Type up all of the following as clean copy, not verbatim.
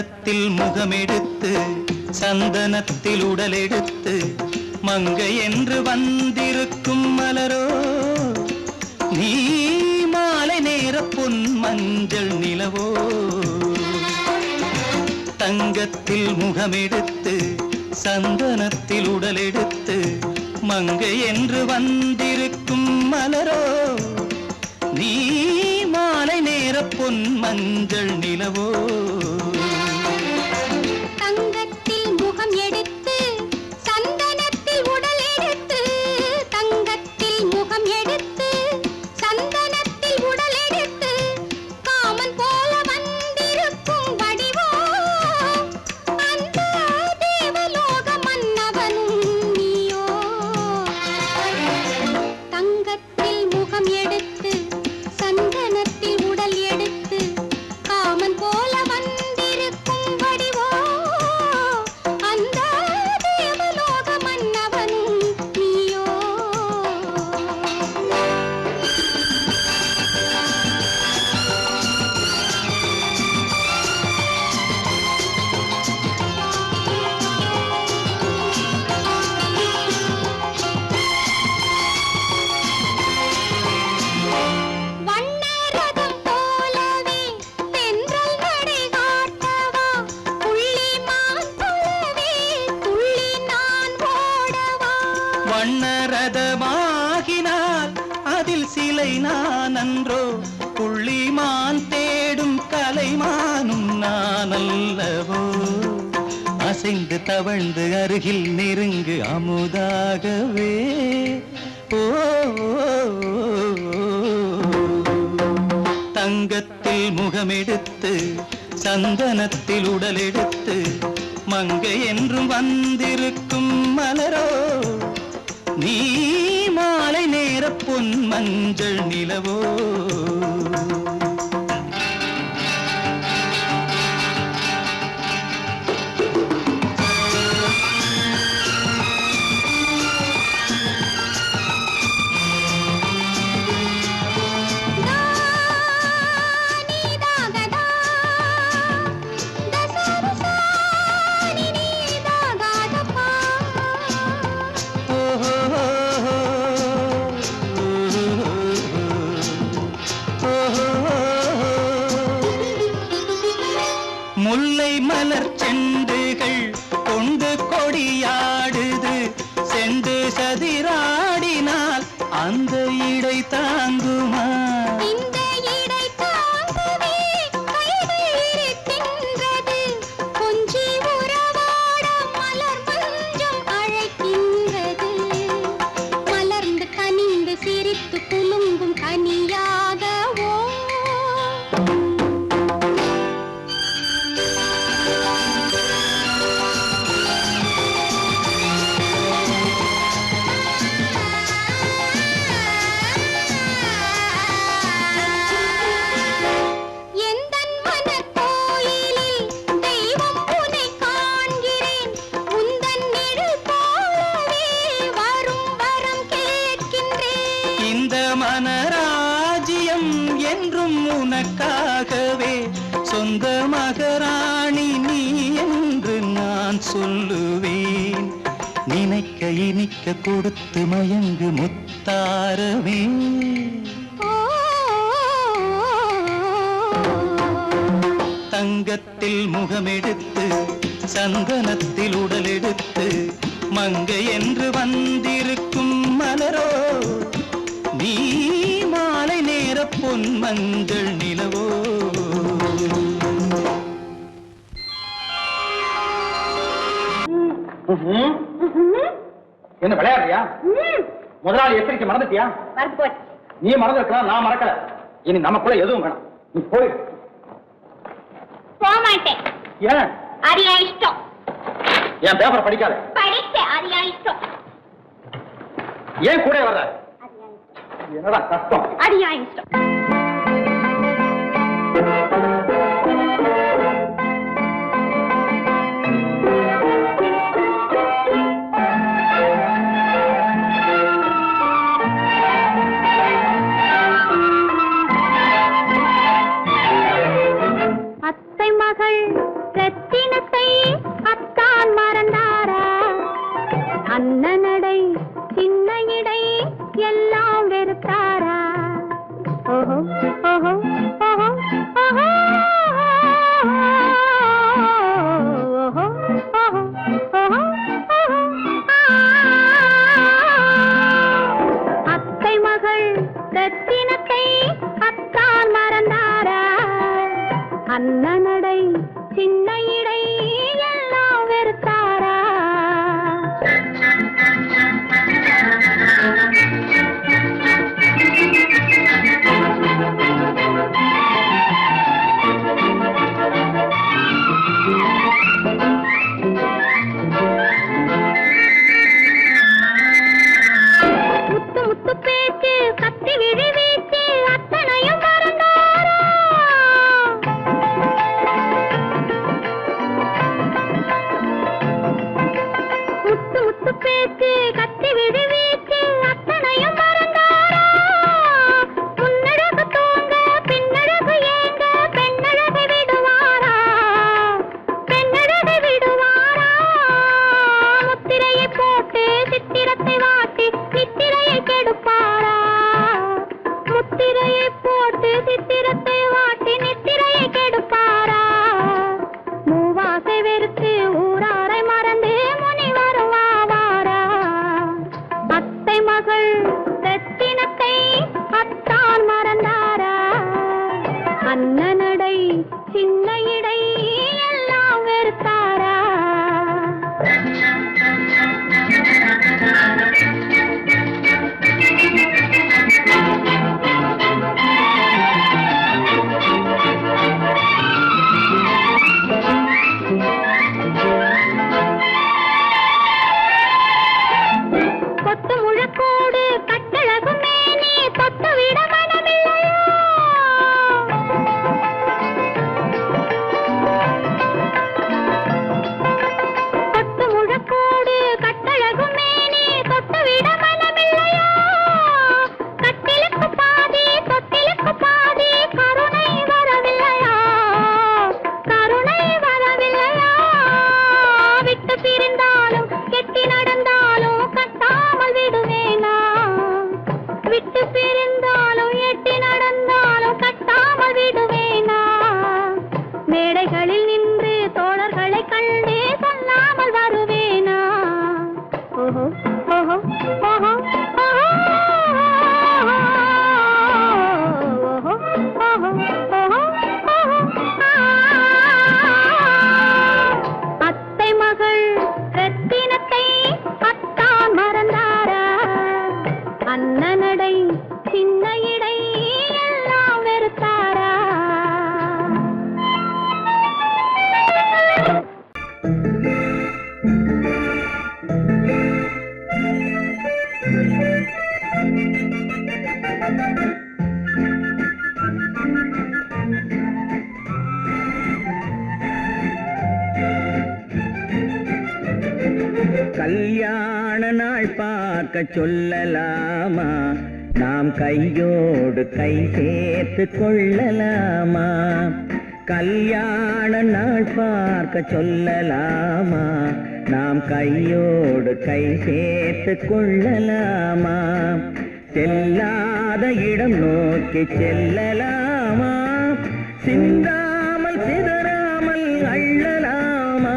தங்கத்தில் முகமெடுத்து சந்தனத்தில் உடலெடுத்து மங்கை என்று வந்திருக்கும் மலரோ நீ மாலை நேர பொன் மஞ்சள் நிலவோ தங்கத்தில் முகமெடுத்து சந்தனத்தில் உடலெடுத்து மங்கை என்று வந்திருக்கும் மலரோ நீ மாலை நேர பொன் மஞ்சள் நிலவோ தங்கத்தில் முகம் எடுத்து சந்தனத்தில் உடல் எடுத்து தங்கத்தில் முகம் எடுத்து சந்தனத்தில் உடல் எடுத்து காமன் போல வந்திருக்கும் வடிவோ அந்த தேவலோக மன்னவனும் நீயோ தங்கத்தில் முகம் எடுத்து சந்தனத்தில் உடல் எடுத்து காமன் போல வந்திருக்கும் வடிவோ அந்த தேவலோக மன்னவனும் நீயோ வண்ணரதம் போலவே தென்றல் நடை காட்டவா புள்ளிமான் போலவே துள்ளி நான் ஓடவா வண்ணரதமாகினால் அதில் சிலை நான் அன்றோ புள்ளிமான் தேடும் கலைமானும் நான் அல்லவோ அசைந்து தவழ்ந்து அருகில் நெருங்கு அமுதாகவே ஓ தங்கத்தில் முகமெடுத்து சந்தனத்தில் உடலெடுத்து மங்கை என்றும் வந்திருக்கும் மலரோ நீ மாலை நேர பொன் மஞ்சள் நிலவோ நீதாகதா தசரசா நீதாகதப்பா முல்லை மலர் செண்டுகள் கொண்டு கொடியாடுது செண்டு சதிராடினால் அந்த இடை தாங்குமா இந்த இடை தாங்கவே கைகள் இருக்கின்றது கொஞ்சி உறவாட மலர் மஞ்சம் அழைக்கின்றது மலர்ந்து கனிந்து சிரித்து குலுங்கும் கனியாகவோ எந்தன் மனக்கோயிலில் தெய்வம் உன்னை காண்கிறேன் உந்தன் நிழல் போலவே வரும் வரம் கேட்கின்றேன் இந்த மனராஜ்யம் என்றும் உனக்காகவே சொந்த மகராணி நீ என்று நான் சொல்லுவேன் நினைக்க இனிக்க கொடுத்து மயங்கு முத்தாரவே தங்கத்தில் முகமெடுத்து சந்தனத்தில் உடலெடுத்து மங்கை என்று வந்திருக்கும் மலரோ நீ மாலை நேர பொன் மஞ்சள் நிலவோ என்ன விளையாடுறியா முதலாளி எச்சரிக்கை மறந்துட்டியா மறந்து போச்சு நீ மறந்துருக்கலாம் நான் மறக்கல இனி நமக்குள்ள எதுவும் வேணாம் நீ போய் போக மாட்டேன் ஏன் அரியா இஷ்டம் என் பேப்பரை படிக்காத படிச்சேன் அரியா இஷ்டம் ஏன் கூட வர்ற என்னடா கஷ்டம் அரியா இஷ்டம் அத்தை மகள் சித்திரத்தை வாட்டி நித்திரையை கெடுப்பாரா மூவாசை வெறுத்து ஊராரை மறந்து முனி வருவாரா அத்தை மகள் ரத்தினத்தை அத்தான் மறந்தாரா அண்ணனடை சின்ன இடை எல்லாம் வெறுத்தாரா கொத்து முழக்கோடு கட்டழகும் மேனி தொட்டு விட மனமில்லையோ கொத்து முழக்கோடு கட்டழகும் மேனி தொட்டு விட மனமில்லையோ கட்டிலுக்கு பாதி தொட்டிலுக்கு பாதி கருணை வரவில்லையா கருணை வரவில்லையா விட்டு பிரிந்தாலும் கெட்டி நடந்தாலும் கட்டாமல் விடுவேனா விட்டு பிரிந்தாலும் எட்டி நடந்தாலும் கட்டாமல் விடுவேனா மேடைகளில் நின்று தோழர்களை கண்டு சொல்லாமல் வருவேனா ஓஹோ ஓஹோ ஓஹோ அத்தை மகள் ரத்தினத்தை அத்தான் மறந்தாரா அண்ணனடை சின்ன இடை எல்லாம் வெறுத்தாரா கல்யாண நாள் பார்க்க சொல்லலாமா நாம் கையோடு கை சேர்த்து கொள்ளலாமா கல்யாண நாள் பார்க்க சொல்லலாமா நாம் கையோடு கை சேர்த்து கொள்ளலாமா செல்லாத இடம் நோக்கி செல்லலாமா சிந்தாமல் சிதறாமல் அள்ளலாமா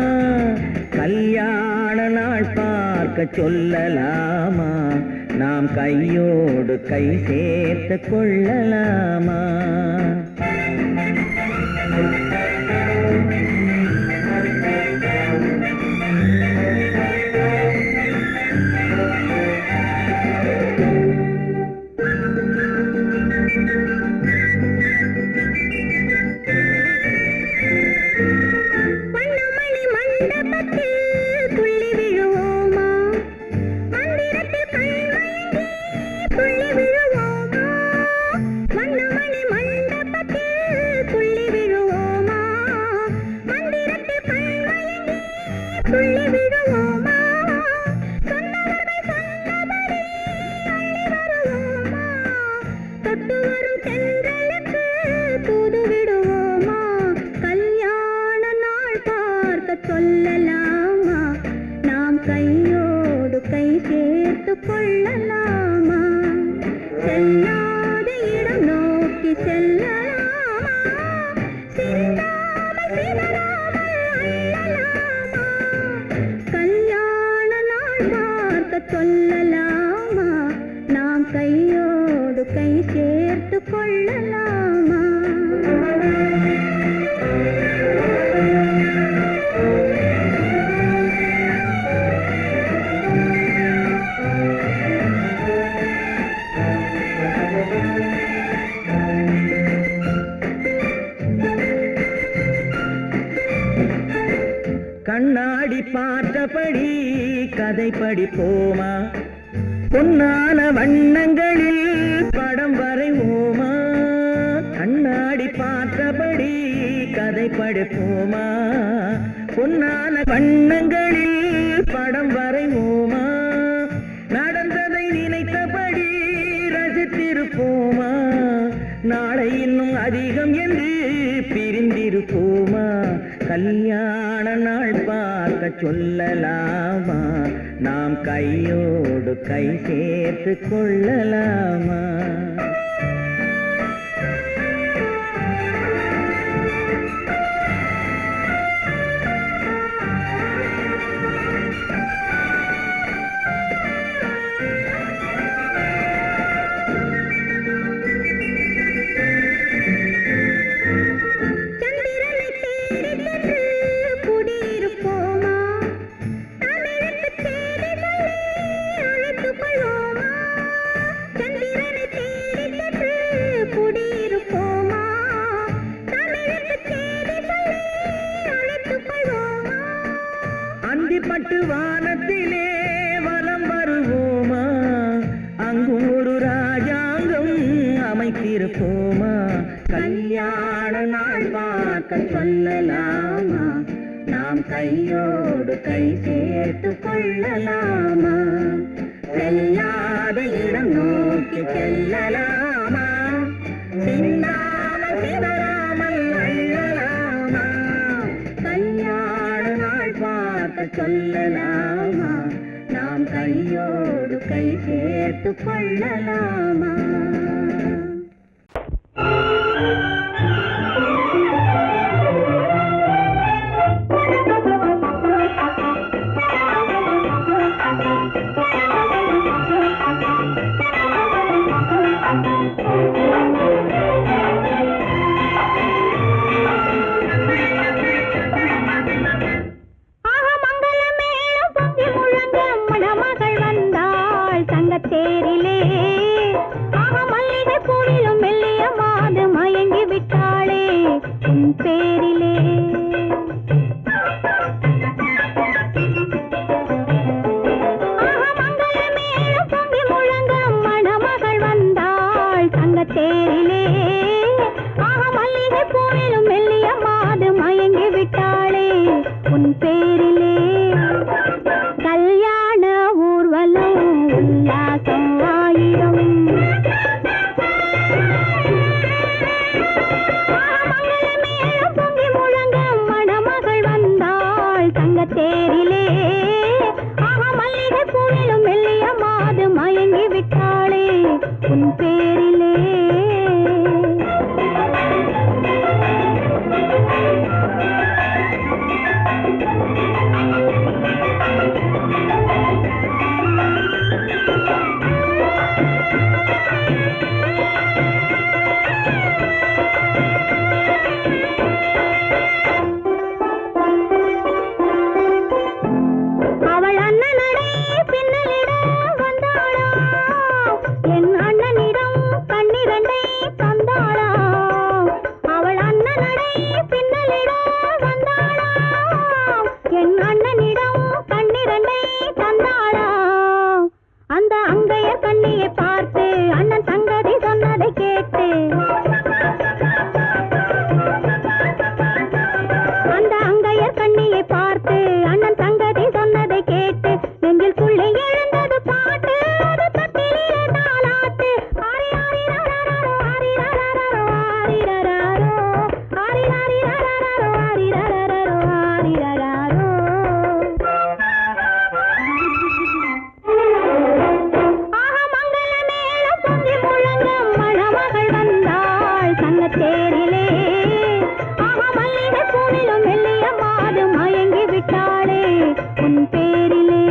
கல்யாண நாள் பார்க்க சொல்லலாமா நாம் கையோடு கை சேர்த்து கொள்ளலாமா சொல்லலாமா நாம் கையோடு கை சேர்த்து கொள்ளலாமா செல்லாத இடம் நோக்கி செல்லலாமா சிந்தாமல் சிதறாமல் அள்ளலாமா கல்யாண நாள் பார்க்க சொல்லலாமா நாம் கையோடு கை சேர்த்து கொள்ளலாமா கண்ணாடி பார்த்தபடி கதை படிப்போமா பொன்னான வண்ணங்களில் படம் வரைவோமா கண்ணாடி பார்த்தபடி கதை படிப்போமா பொன்னான வண்ணங்களில் படம் வரைவோமா நடந்ததை நினைத்தபடி ரசித்திருப்போமா நாளை இன்னும் அதிகம் என்று பிரிந்திருப்போமா கல்யாண நாள் பார்க்க சொல்லலாமா நாம் கையோடு கை சேர்த்து கொள்ளலாமா இருப்போமா கல்யாண நாள் பார்க்க சொல்லலாமா நாம் கையோடு கை சேர்த்து கொள்ளலாமா செல்லாத இடம் நோக்கி செல்லலாமா சிந்தாமல் சிதறாமல் அள்ளலாமா கல்யாண நாள் பார்க்க சொல்லலாமா நாம் கையோடு கை சேர்த்து கொள்ளலாமா தேரிலே ஆக மல்லிகை பூவிலும் மெல்லிய மாது மயங்கி விட்டாளே உன் பேரிலே ஆக மங்கள மேளம் பொங்கி முழங்க மணமகள் வந்தாள் தங்க தேரிலே ஆக மல்லிகை பூவிலும் மெல்லிய மாது மயங்கி விட்டாளே உன் பேரிலே கல்யாண ஊர்வலம் உல்லாசம் ஆயிரம் மங்கள மேளம் பொங்கி முழங்க மணமகள் வந்தாள் தங்க தேரிலே ஆக மல்லிகை பூவிலும் மெல்லிய மாது மயங்கி விட்டாளே உன் பேரிலே அவள் அண்ணனடை பின்னலிட வந்தாளா என் அண்ணனிடம் கண்ணிரண்டை தந்தாளா அவள் அண்ணனடை பின்னலிட வந்தாளா என் அண்ணனிடம் கண்ணிரண்டை தந்தாளா அந்த அங்கைய கண்ணியை பார்த்து அண்ணன் சங்கதி சொன்னதை கேட்டு அந்த அங்கையர் கண்ணியை பார்த்து அண்ணன் சங்கதி சொன்னதை கேட்டு நெஞ்சில் புள்ளை எழுந்தது பாட்டு அது தட்டிலே தாலாட்டு ஆரி ஆரி ரரரரோ ஆரி ரரரரோ ஆரி ரரரோ ஆரி ஆரி ரரரரோ ஆரி ரரரரோ ஆரி ரரரோ ஆக மங்கள மேளம் பொங்கி முழங்க மணமகள் வந்தாள் தங்க தேரிலே ஆக மல்லிகை பூவிலும் மெல்லிய மாது மயங்கி விட்டாளே உன் பேரிலே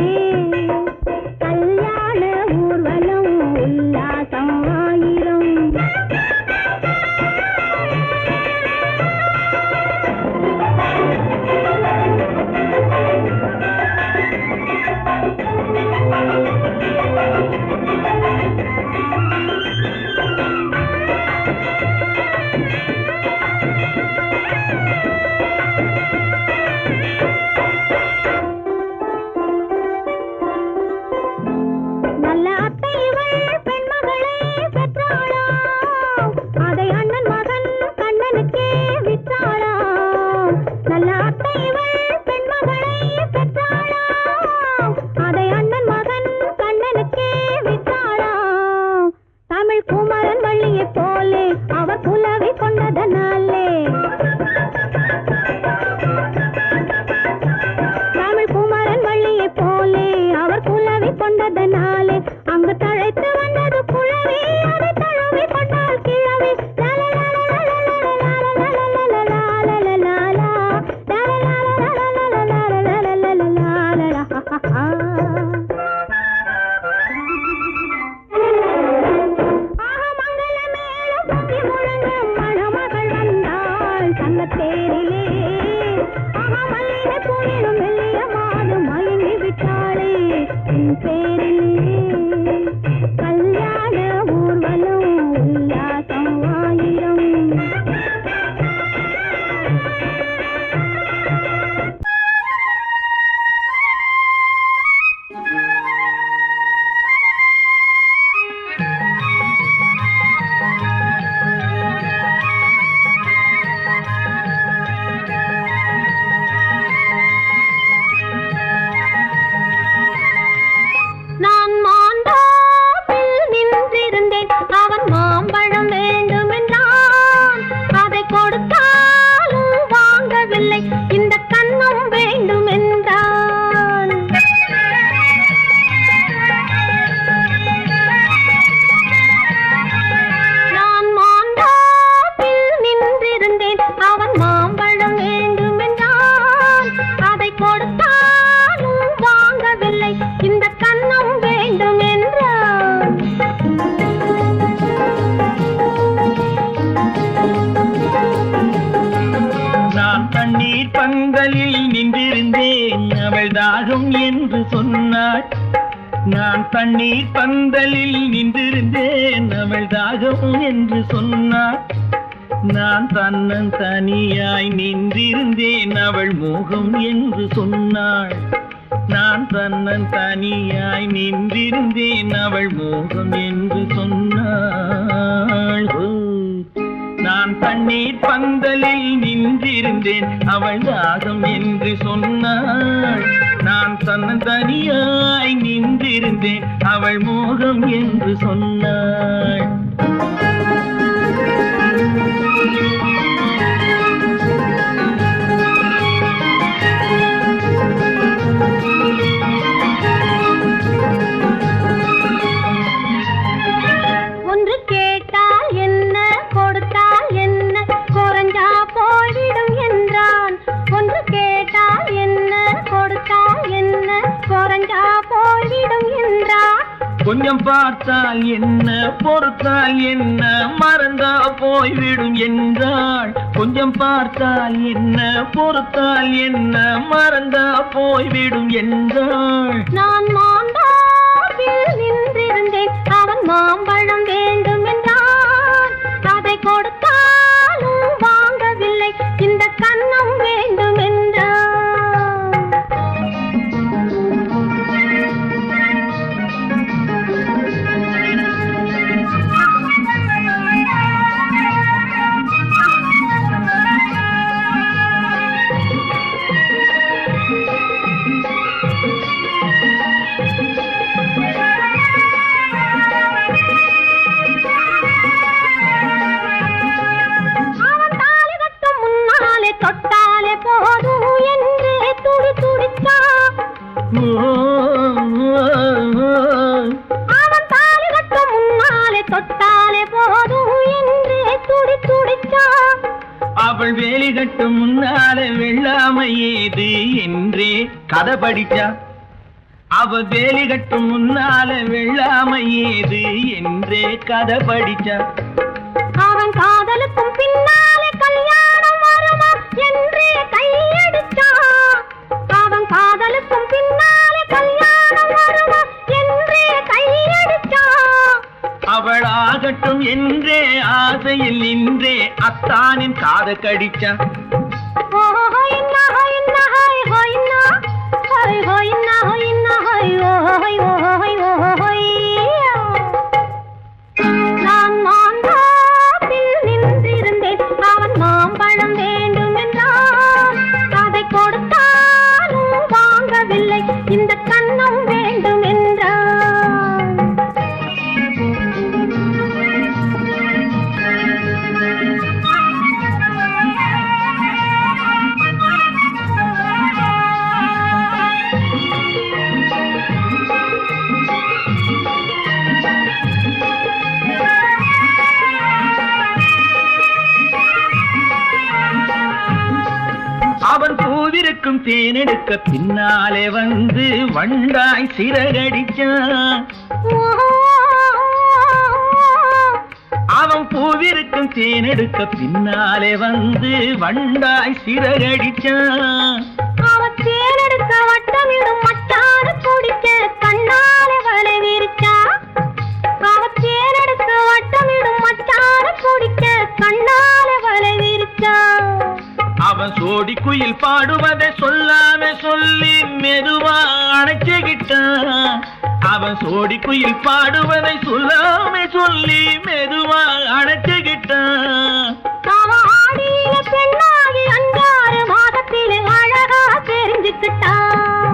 கல்யாண ஊர்வலம் உல்லாசம் ஆயிரம் நல்ல அத்தை இவள் பெண்மகளை பெற்றாளா அதை அண்ணன் மகன் கண்ணனுக்கே விற்றாளா நல்ல அத்தை இவள் பெண்மகளை பெற்றாளா அதை அண்ணன் மகன் கண்ணனுக்கே விற்றாளா தமிழ் குமரன் வள்ளியை போலே அவர் புலவி கொண்டதனாலே தமிழ் குமரன் வள்ளியை போலே அவர் புலவி கொண்டதனாலே அங்கு தழைத்து வந்தது புலவி அதை தழுவி கொண்டால் கிழவி ஆக மங்கள மேளம் பொங்கி முழங்க தண்ணீர் பந்தலில் நின்றிருந்தேன் அவள் தாகம் என்று சொன்னாள். நான் தன்னன் தனியாய் நின்றிருந்தேன் அவள் மோகம் என்று சொன்னாள். நான் தன்னன் தனியாய் நின்றிருந்தேன் அவள் மோகம் என்று சொன்னாள். நான் தண்ணீர் பந்தலில் நின்றிருந்தேன் அவள் தாகம் என்று சொன்னாள். நான் தன்னன் தனியாய் நின்றிருந்தேன் அவள் மோகம் என்று சொன்னாள். ஒன்று கேட்டால் என்ன கொடுத்தால் என்ன குறைஞ்சா போய்விடும் என்றான். ஒன்று கேட்டால் என்ன கொடுத்தால் என்ன குறைஞ்சா போய்விடும் என்றான். கொஞ்சம் பார்த்தால் என்ன பொறுத்தால் என்ன மறந்தா போய்விடும் என்றாள். கொஞ்சம் பார்த்தால் என்ன பொறுத்தால் என்ன மறந்தா போய்விடும் என்றாள். நான் மாந்தாவில் நின்றிருந்தேன் அவன் மாம்பழம் வேண்டும் என்றான். அதை கொடுத்தாலும் வாங்கவில்லை இந்த கன்னம் வேண்டும் என்றான். தொட்டாலே போதும் என்றே துடி துடித்தான். அவன் தாலி கட்ட முன்னாலே தொட்டாலே போதும் என்றே துடி துடித்தான். அவள் வேலி கட்டும் முன்னாலே வெள்ளாமை ஏது என்றே கதை படிச்சா. அவள் வேலி கட்டும் முன்னாலே வெள்ளாமை ஏது என்றே கதை படிச்சா. அவன் காதலுக்கும் பின்னாலே கல்யாணம் வருமா என்றே கையடிச்சான். அவன் காதலுக்கும் பின்னாலே கல்யாணம் வருமா என்றே கையடிச்சான். அவள் ஆகட்டும் என்றே ஆசையில் நின்றே அத்தானின் காத கடிச்சா. நான் மாந்தாப்பில் நின்றிருந்தேன் அவன் மாம்பழம் வேண்டும் என்றான். அதை கொடுத்தாலும் வாங்கவில்லை இந்த கன்னம் வேண்டும் என்றான். அவன் பூவிருக்கும் தேனெடுக்க பின்னாலே வந்து வண்டாய் சிறகடிச்சான். அவன் பூவிருக்கும் தேனெடுக்க பின்னாலே வந்து வண்டாய் சிறகடிச்சான். அவன் தேனெடுக்க வட்டமிடும் மட்டான குடிக்க கண்ணாலே வலை விரிச்சா. அவன் தேனெடுக்க வட்டமிடும் மட்டான குடிக்க கண்ணாலே வலை விரிச்சா. அவன் சோடி குயில் பாடுவதை சொல்லாம சொல்லி மெதுவா அணைச்சுக்கிட்டான். அவன் சோடி குயில் பாடுவதை சொல்லாம சொல்லி மெதுவா அணைச்சுக்கிட்டான். அவன் ஆடிய பெண்ணாகி 5-6 மாதத்திலே அழகா தெரிஞ்சுக்கிட்டான்.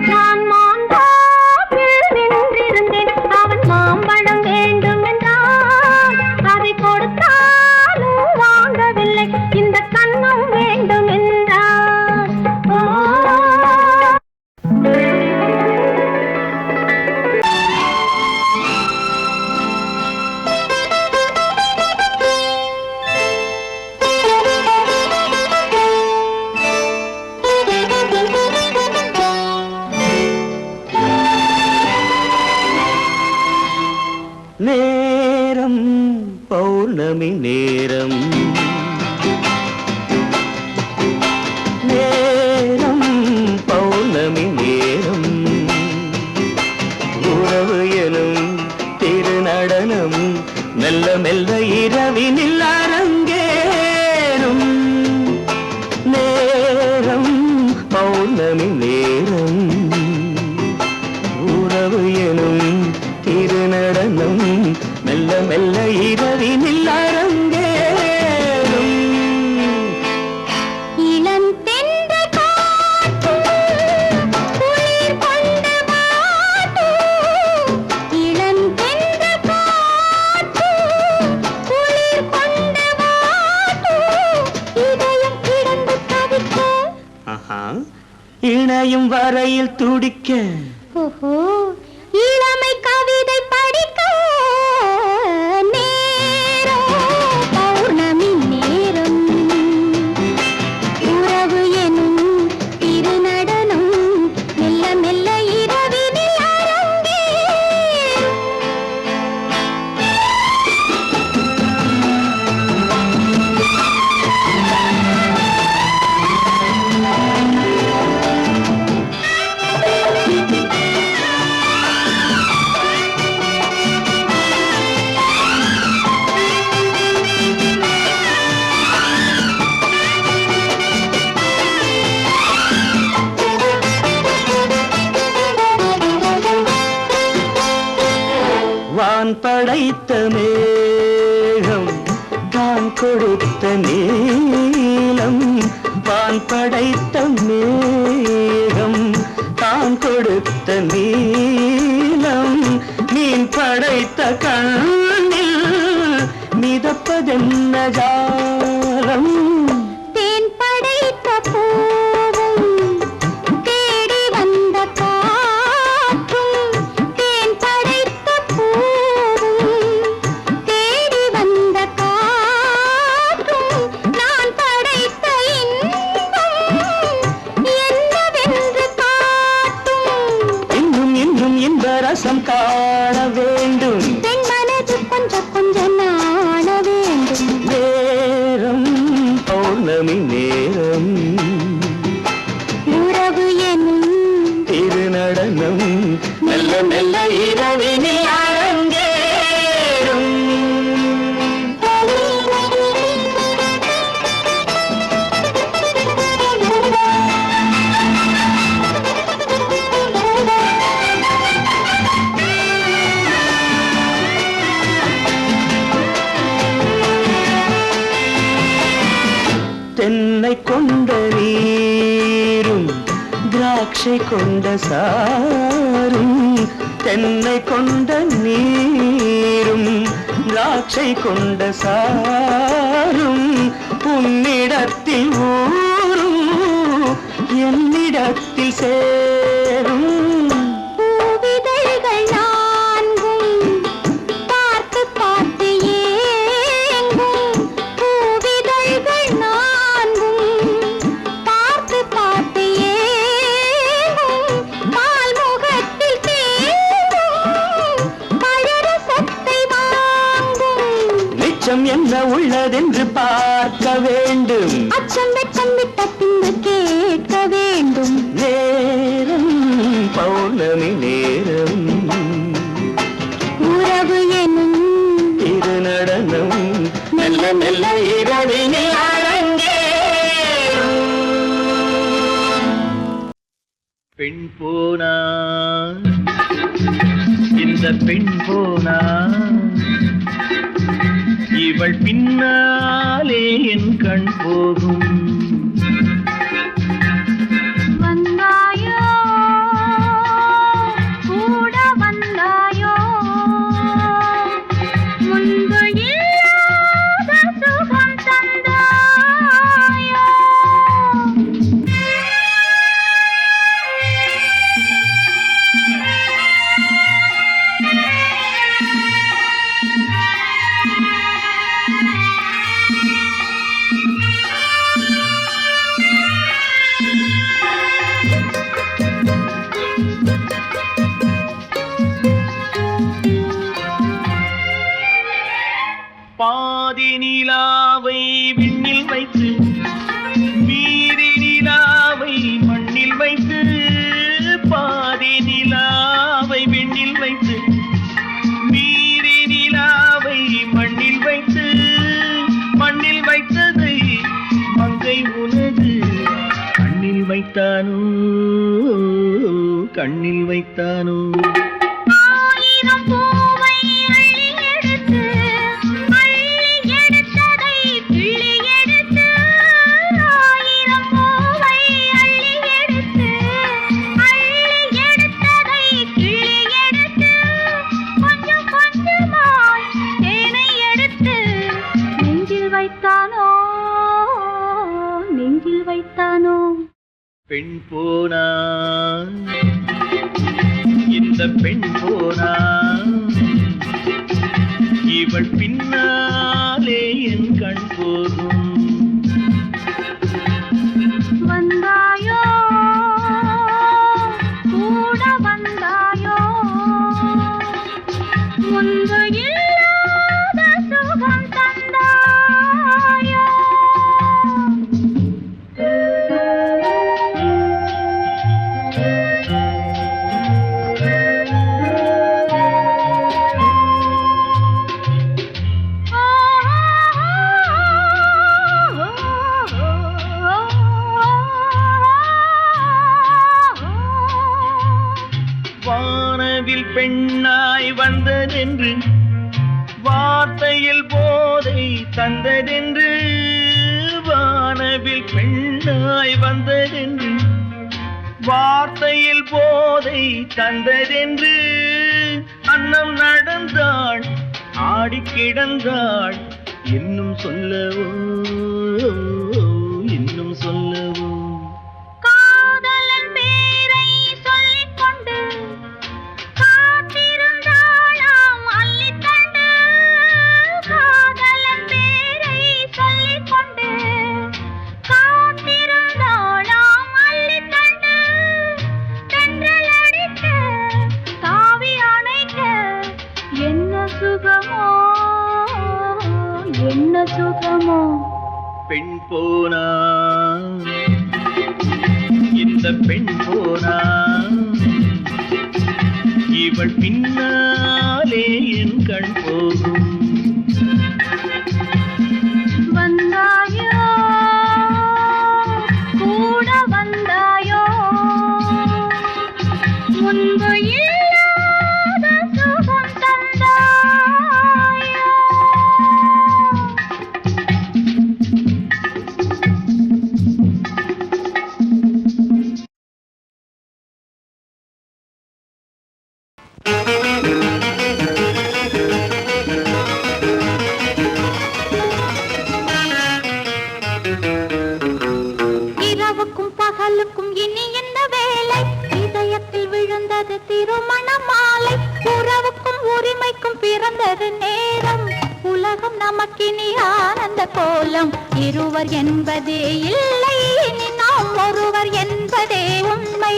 நான் மாந்தாப்பில் நின்றிருந்தேன் அவன் மாம்பழம் வேண்டும் என்றான். அதை கொடுத்தாலும் வாங்கவில்லை இந்த கன்னம் வேண்டும் என்றான். இணையும் வரையில் துடிக்க ஓஹோ இளமை கவிதை படிக்க நேரம் பௌர்ணமி நேரம் உறவு எனும் திருநடனம் மெல்ல மெல்ல இரவினில் அரங்கேறும். வான் படைத்த மேகம் தான் கொடுத்த நீலம் வான் படைத்த மேகம் தான் கொடுத்த நீலம் மீன் படைத்த கண்ணில் மிதப்பதென்ன ஜாலம் தேன் படைத்த பூவும் தேடி வந்த காற்றும் தேன் படைத்த பூவும் தேடி வந்த காற்றும் நான் படைத்த இன்பம் என்னவென்று காட்டும். இன்னும் இன்னும் இந்த ரசம் காண வேண்டும் பெண் மனது கொஞ்சம் கொஞ்சம் நாண வேண்டும். நேரம் பௌர்ணமி நேரம் உறவு எனும் திருநடனம் மெல்ல மெல்ல இரவினில் அரங்கேறும். தென்னை கொண்ட நீரும் திராட்சை கொண்ட சாரும் தென்னை கொண்ட நீரும் திராட்சை கொண்ட சாரும் உன்னிடத்தில் ஊரும் என்னிடத்தில் சேரும் பூவிதழ்கள் நான்கும் பார்த்து பார்த்து ஏங்கும். பூவிதழ்கள் நான்கும் பார்த்து பார்த்து ஏங்கும். பால்முகத்தில் தேங்கும் பழரசத்தை வாங்கும். மிச்சம் என்ன உள்ளதென்று பார்க்க வேண்டும் அச்சம் வெச்சம் விட்ட பின்பு கேட்க வேண்டும். நேரம் பௌர்ணமி நேரம் உறவு எனும் திருநடனம் மெல்ல மெல்ல இரவினில் அரங்கேறும். பெண் போனா இந்த பெண் போனா இவள் பின்னாலே என் கண் போகும் வந்தாயோ கூட வந்தாயோ முன்பு இல்லாத சுகம் தந்தாயோ. பாதி நிலாவை விண்ணில் வைத்து மீதி நிலாவை மண்ணில் வைத்து பாதி நிலாவை விண்ணில் வைத்து மீதி நிலாவை மண்ணில் வைத்து மண்ணில் வைத்ததை மங்கை உனது கண்ணில் வைத்தானோ கண்ணில் வைத்தானோ ஆயிரம் பூவை அள்ளி எடுத்து எடுத்ததை கிள்ளி எடுத்து. ஆயிரம் பூவை அள்ளி எடுத்து எடுத்ததை கிள்ளி எடுத்து. கொஞ்சம் கொஞ்சமாய் தேனை எடுத்து நெஞ்சில் வைத்தானோ நெஞ்சில் வைத்தானோ. பெண் போனா இந்த பெண் போனா இவள் பின்னாலே என் கண் போகும். வந்தாயோ கூட வந்தாயோ முன்பு இல்லாத சுகம் தந்தாயோ. வானவில் பெண்ணாய் வந்ததென்று வார்த்தையில் போதை தந்ததென்று. வானவில் பெண்ணாய் வந்ததென்று வார்த்தையில் போதை தந்ததென்று. அன்னம் நடந்தாள் ஆடி கிடந்தாள் இன்னும் சொல்லவோ இன்னும் சொல்லவோ. காதலன் பேரை சொல்லிக் கொண்டு காத்திருந்தாளாம் அள்ளித்தண்டு. காதலன் பேரை சொல்லிக் கொண்டு காத்திருந்தாளாம் அள்ளித்தண்டு. தென்றல் அடிக்க தாவி அணைக்க என்ன சுகமோ என்ன சுகமோ. பெண் போனா இந்த பெண் போனா இவள் பின்னாலே என் கண் போகும். வந்தாயோ கூட வந்தாயோ முன்பு இல்லாத சுகம் தந்தாயோ. இரவுக்கும் பகலுக்கும் இனி என்ன வேலை? இதயத்தில் விழுந்தது திருமண மாலை. உறவுக்கும் உரிமைக்கும் பிறந்தது நேரம். உலகம் நமக்கினி ஆனந்த கோலம். இருவர் என்பதே இல்லை இனி நாம் ஒருவர் என்பதே உண்மை.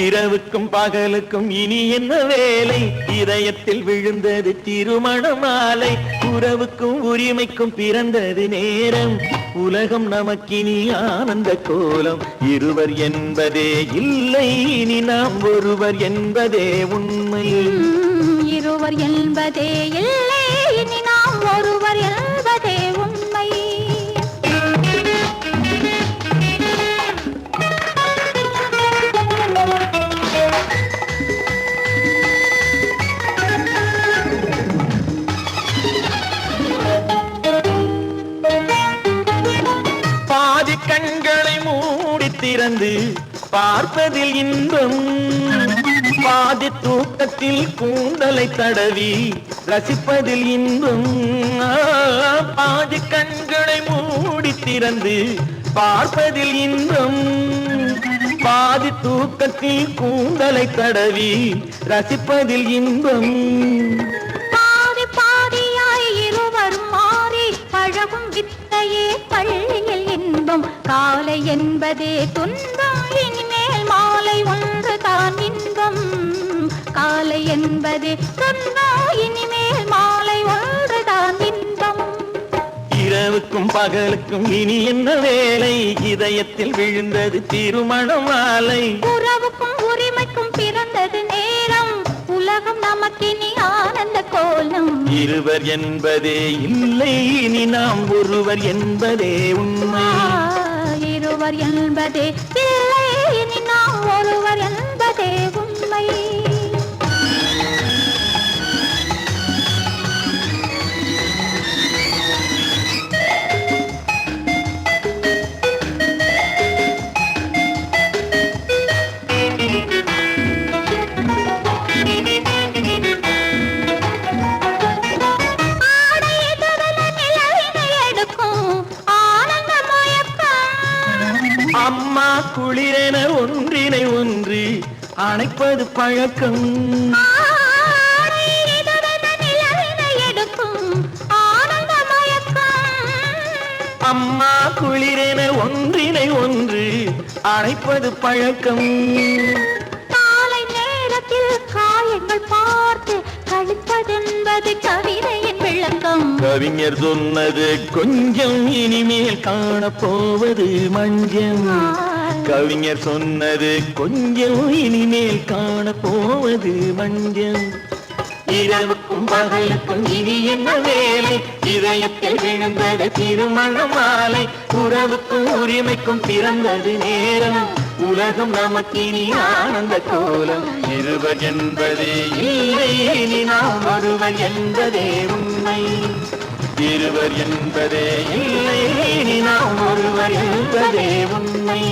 இரவுக்கும் பகலுக்கும் இனி என்ன வேலை? இதயத்தில் விழுந்தது திருமண மாலை. உறவுக்கும் உரிமைக்கும் பிறந்தது நேரம். உலகம் நமக்கினி ஆனந்த கோலம். இருவர் என்பதே இல்லை இனி நாம் ஒருவர் என்பதே உண்மை. இருவர் என்பதே இல்லை இனி நாம் ஒருவர் என்பதே உண்மை. பாதி கண்களை மூடி திறந்து பார்ப்பதில் இன்பம். பாதி தூக்கத்தில் கூந்தலை தடவி ரசிப்பதில் இன்பம். பாதி கண்களை மூடி திறந்து பார்ப்பதில் இன்பம். பாதி தூக்கத்தில் கூந்தலை தடவி ரசிப்பதில் இன்பம். பாதி பாதியாய் இருவரும் மாறி பழகும் வித்தையே பள்ளியில் இன்பம். காலை என்பதே துன்பம் இனிமேல் மாலை ஒன்று தான் இன்பம். காலை என்பதே துன்பம் இனிமேல் மாலை ஒன்று தான் இன்பம். இரவுக்கும் பகலுக்கும் இனி என்ன வேலை? இதயத்தில் விழுந்தது திருமண மாலை. உறவுக்கும் உரிமைக்கும் பிறந்தது நேரம். உலகம் நமக்கினி ஆனந்த கோலம். இருவர் என்பதே இல்லை இனி நாம் ஒருவர் என்பதே உண்மை. இருவர் என்பதே இல்லை இனி நாம் ஒருவர் என்பதே உண்மை. அம்மா குளிரென ஒன்றினை ஒன்று அணைப்பது பழக்கம். அம்மா குளிரென ஒன்றினை ஒன்று அணைப்பது பழக்கம். காலை நேரத்தில் காயங்கள் பார்த்து கழிப்பதென்பது கவிதையின் விளக்கம். கவிஞர் சொன்னது கொஞ்சம் இனிமேல் காணப்போவது மஞ்சள். கவிஞர் சொன்னது கொஞ்சம் இனிமேல் காணப்போவது மஞ்சள். இரவுக்கும் பகலுக்கும் இனி என்ன வேலை, இதயத்தில் விழுந்தது திருமண மாலை. உறவுக்கும் உரிமைக்கும் பிறந்தது நேரம், உலகம் நமக்கினி ஆனந்த கோலம். இருவர் என்பதே இல்லை இனி நாம் ஒருவர் என்பதே உண்மை. இருவர் என்பதே இல்லை இனி நாம் ஒருவர் என்பதே உண்மை.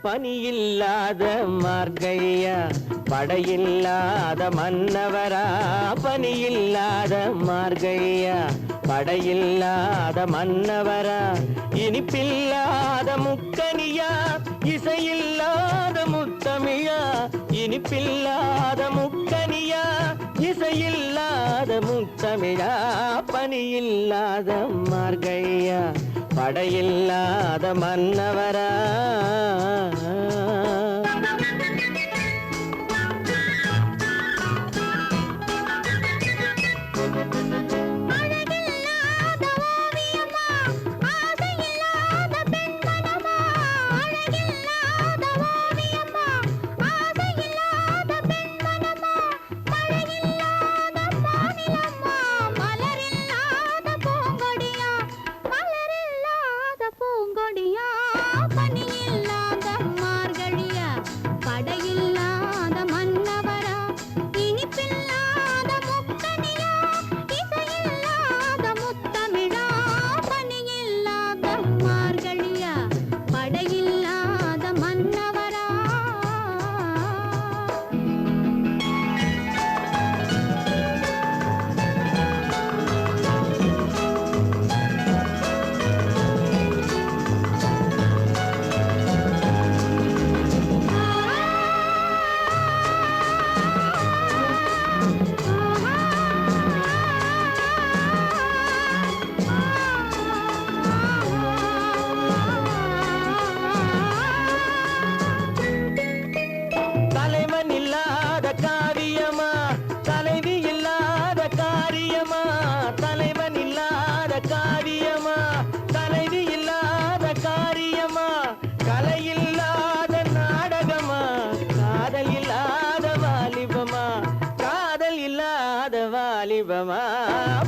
பனியில்லாத மார்கழியா, படையில்லாத மன்னவரா. பனியில்லாத மார்கழியா, படையில்லாத மன்னவரா. இனிப்பில்லாத முக்கனியா, இசையில்லாத முத்தமிழா. இனிப்பில்லாத முக்கனியா, இசையில்லாத முத்தமிழா. பனியில்லாத மார்கழியா, படையில்லாத மன்னவரா.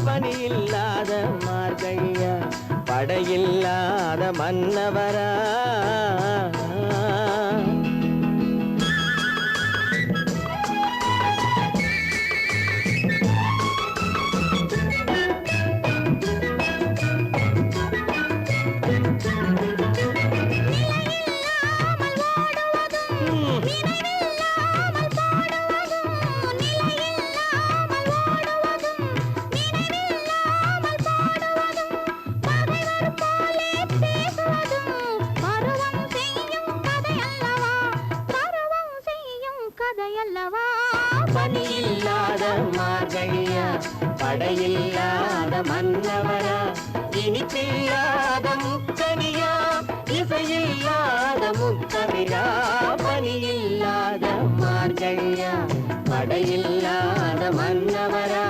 பனியில்லாத மார்கழியா, படையில்லாத மன்னவரா. பனியில்லாத மார்கழியா, படையில்லாத மன்னவரா. இனிப்பில்லாத முக்கனியா, இசையில்லாத முத்தமிழா. பனியில்லாத மார்கழியா, படையில்லாத மன்னவரா.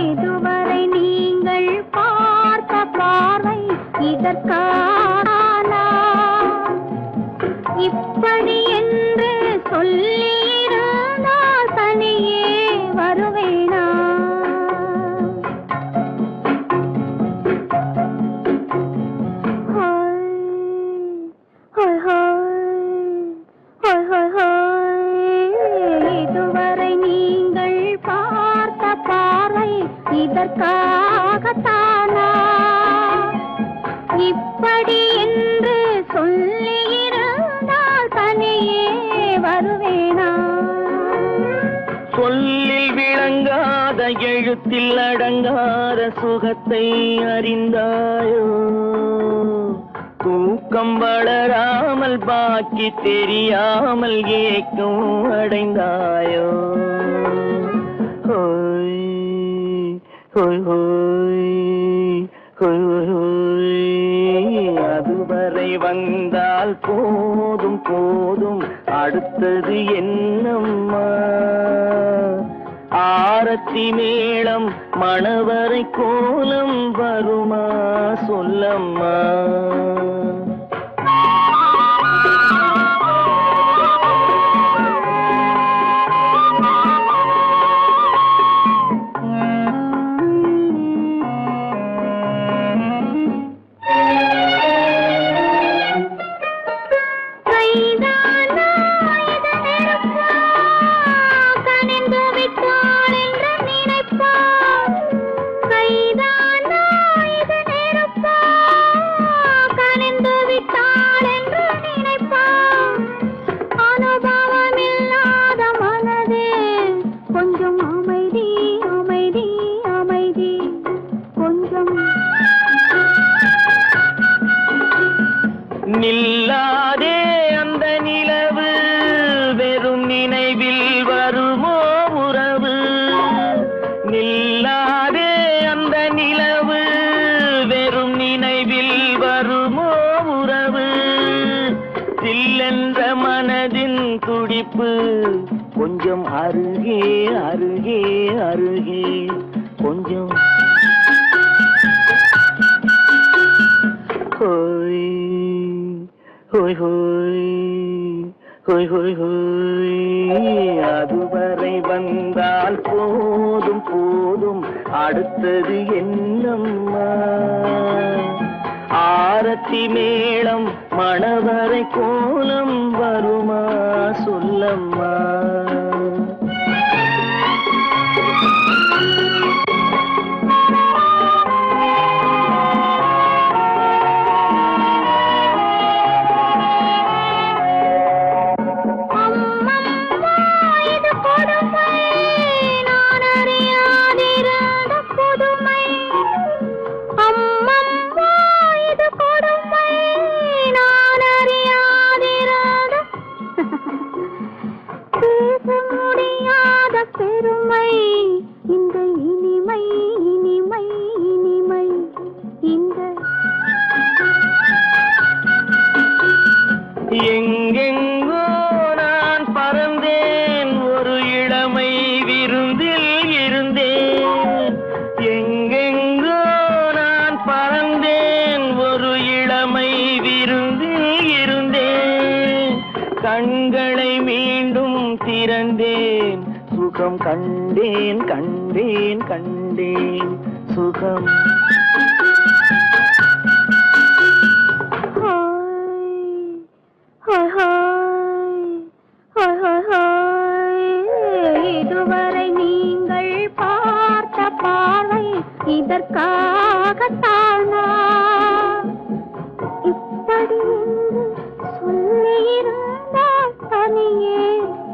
இதுவரை நீங்கள் பார்த்த பார்வை இதற்கான எழுத்தில் அடங்காத சுகத்தை அறிந்தாயோ தூக்கம் வளராமல் பாக்கி தெரியாமல் ஏக்கம் அடைந்தாயோ ஹோய் ஹோய் ஹோய் ஹோய் ஹோய் அதுவரை வந்தால் போதும் போதும் அடுத்தது என்னம்மா ஆரத்தி மேளம் மணவரை கோலம் வருமா சொல்லம்மா நில்லாதே அந்த நிலவு வெறும் நினைவில் வருமோ உறவு நில்லாதே அந்த நிலவு வெறும் நினைவில் வருமோ உறவு சில்லென்ற மனதின் துடிப்பு கொஞ்சம் அருகே அருகே அருகே கொஞ்சம் ஹோய் ஹோய் ஹோய் ஹோய் ஹோய் ஹோய் அதுவரை வந்தால் போதும் போதும் அடுத்தது என்னம்மா ஆரத்தி மேளம் மணவரை கோலம் வருமா சொல்லம்மா எங்கெங்கோ நான் பறந்தேன் ஒரு இளமை விருந்தில் இருந்தேன் எங்கெங்கோ நான் பறந்தேன் ஒரு இளமை விருந்தில் இருந்தேன் கண்களை மீண்டும் திறந்தேன் சுகம் கண்டேன் கண்டேன் கண்டேன் சுகம் இதுவரை நீங்கள் பார்த்த பார்வை இதற்காகத்தானா இப்படி சொல்லியிருந்தால் தனியே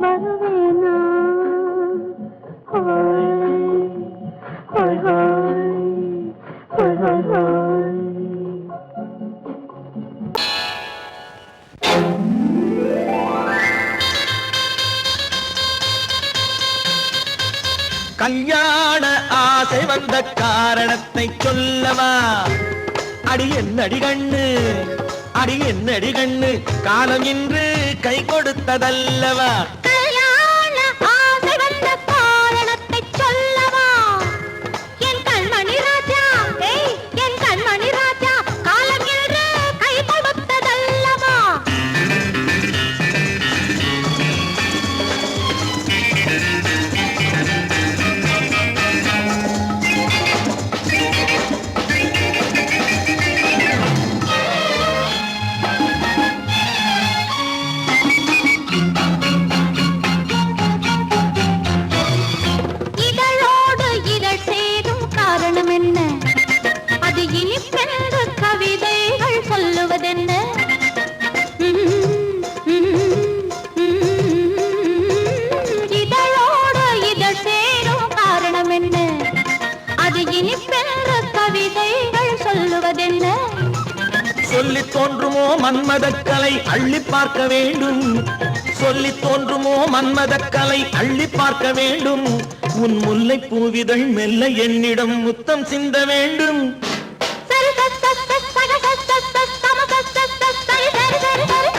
வருவேனா ஹோய் ஹோய் ஹோய் ஹோய் ஹோய் ஹோய் கல்யாண ஆசை வந்த காரணத்தை சொல்லவா அடி என்னடி கண்ணு அடி என்னடி கண்ணு காலம் இன்று கை கொடுத்ததல்லவா கல்யாண ஆசை வந்த காரணத்தை சொல்லவா என் கண்மணி ராஜா என் கண்மணி ராஜா காலம் இன்று கை கொடுத்ததல்லவா மன்மதக்கலை அள்ளி பார்க்க வேண்டும். சொல்லி தோன்றுமோ மன்மதக்கலை அள்ளி பார்க்க வேண்டும். உன் முல்லை பூவிதழ் மெல்ல என்னிடம் முத்தம் சிந்த வேண்டும்.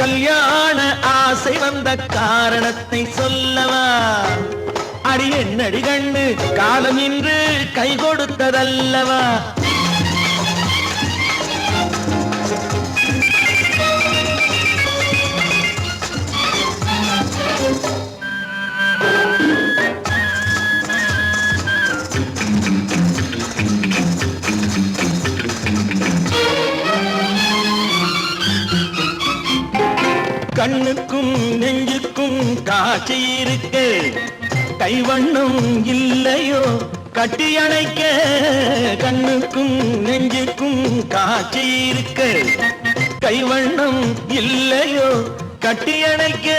கல்யாண ஆசை வந்த காரணத்தை சொல்லவா? அடி என்னடி கண்ணு காலம் இன்று கை கொடுத்ததல்லவா? கண்ணுக்கும் நெஞ்சுக்கும் காட்சி இருக்கு, கைவண்ணம் இல்லையோ கட்டி அணைக்க. கண்ணுக்கும் நெஞ்சுக்கும் காட்சி இருக்கு, கைவண்ணம் இல்லையோ கட்டி அணைக்க.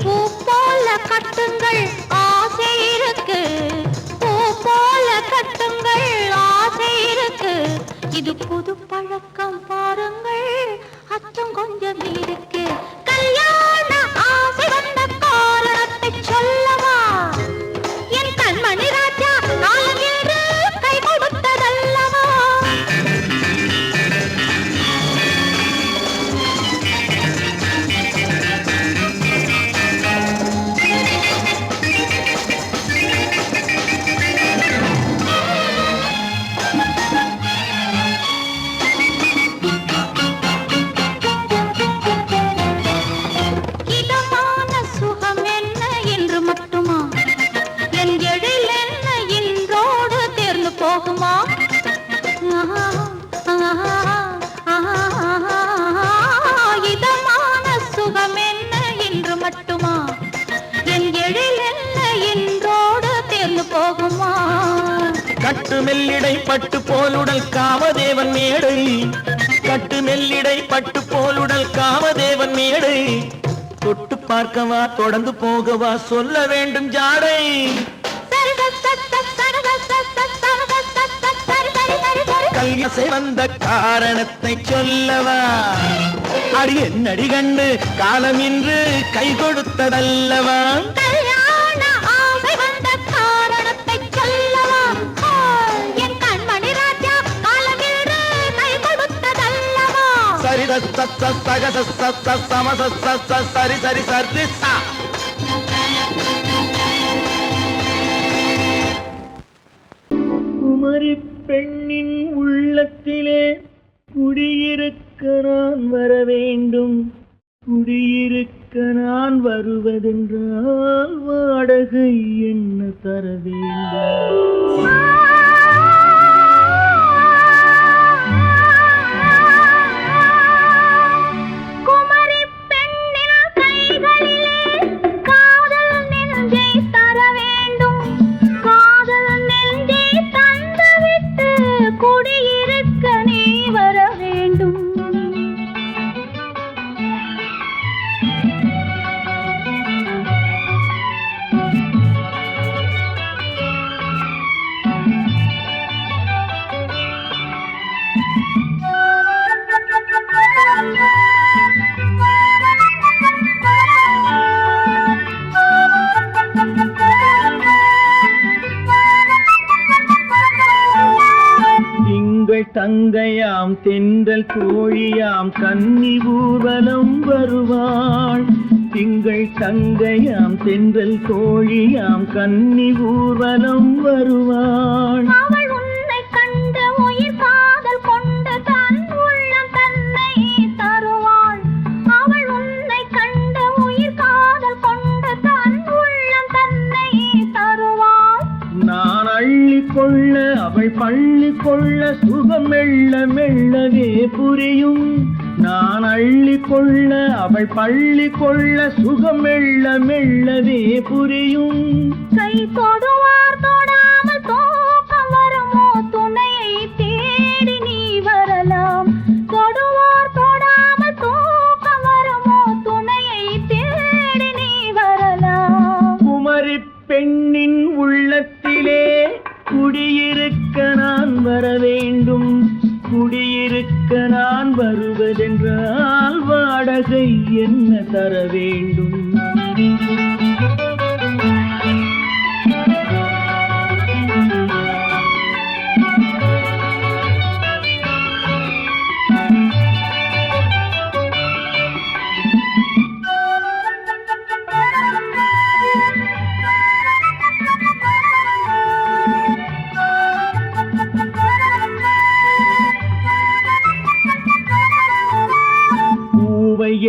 பூ போல கட்டுங்கள் ஆசை இருக்கு, பூ போல கட்டுங்கள் ஆசை இருக்கு. இது புது பழக்கம் பாருங்கள், அச்சம் கொஞ்சம் இருக்கு. கல்யாண ஆசை வந்த காரணத்தை சொல்லவா? என் கண்மணி ராஜா காலம் என்று கை கொடுத்ததல்லவா? இதமான சுகம் என்ன என்று மட்டுமா? என் எழில் என்ன என்றோடு தேர்ந்து போகுமா? கட்டு மெல்லிடை பட்டு போலுடல் காமதேவன் மேடை, கட்டு மெல்லிடை பட்டு போலுடல் காமதேவன் மேடை. தொட்டு பார்க்கவா தொடர்ந்து போகவா சொல்ல வேண்டும் ஜாடை. கல்யாசை வந்த காரணத்தை சொல்லவா? அடி என்னடி கண்டு காலம் இன்று கை கொடுத்ததல்லவா? கல்யாண ஆசை வந்த காரணத்தை சொல்லவா? என் கண்மணி ராஜா காலம் என்று கை கொடுத்ததல்லவா? சரி சக சம சரி சரி சரி சா. குமரி பெண்ணின் உள்ளத்திலே குடியிருக்க நான் வர வேண்டும். குடியிருக்க நான் வருவதென்றால் வாடகை என்ன தர வேண்டும்? குமரி பெண்ணின் கைகளிலே காதல் நெஞ்சை தர வேண்டும். காதல் நெஞ்சை தந்துவிட்டு குடியிருக்க நீ வர வேண்டும். தங்கையாம் தென்றல் தோழியாம் கன்னி ஊர்வலம் வருவாள். திங்கள் தங்கையாம் தென்றல் தோழியாம் கன்னி ஊர்வலம் வருவாள். அவள் உன்னை கண்டு உயிர் காதல் கொண்டு தன் உள்ளம் தன்னை தருவாள். அவள் உன்னை கண்டு உயிர் காதல் கொண்டு தன் உள்ளம் தன்னை தருவாள். நான் அள்ளி கொள்ள அவள் பள்ளி கொள்ள சுகம் மெல்ல மெல்லவே புரியும். நான் அள்ளி கொள்ள அவள் பள்ளி கொள்ள சுகம் மெல்ல மெல்லவே புரியும். கை தொடுவார் தொடாமல் தூக்கம் வருமோ? துணையை தேடி நீ வரலாம். தொடுவார் தொடாமல் தூக்கம் வருமோ? துணையை தேடி நீ வரலாம். குமரி பெண்ணின் உள்ளத்திலே குடியிருக்க நான் வர வேண்டும். குடியிருக்க நான் வருவதென்றால் வாடகை என்ன தர வேண்டும்?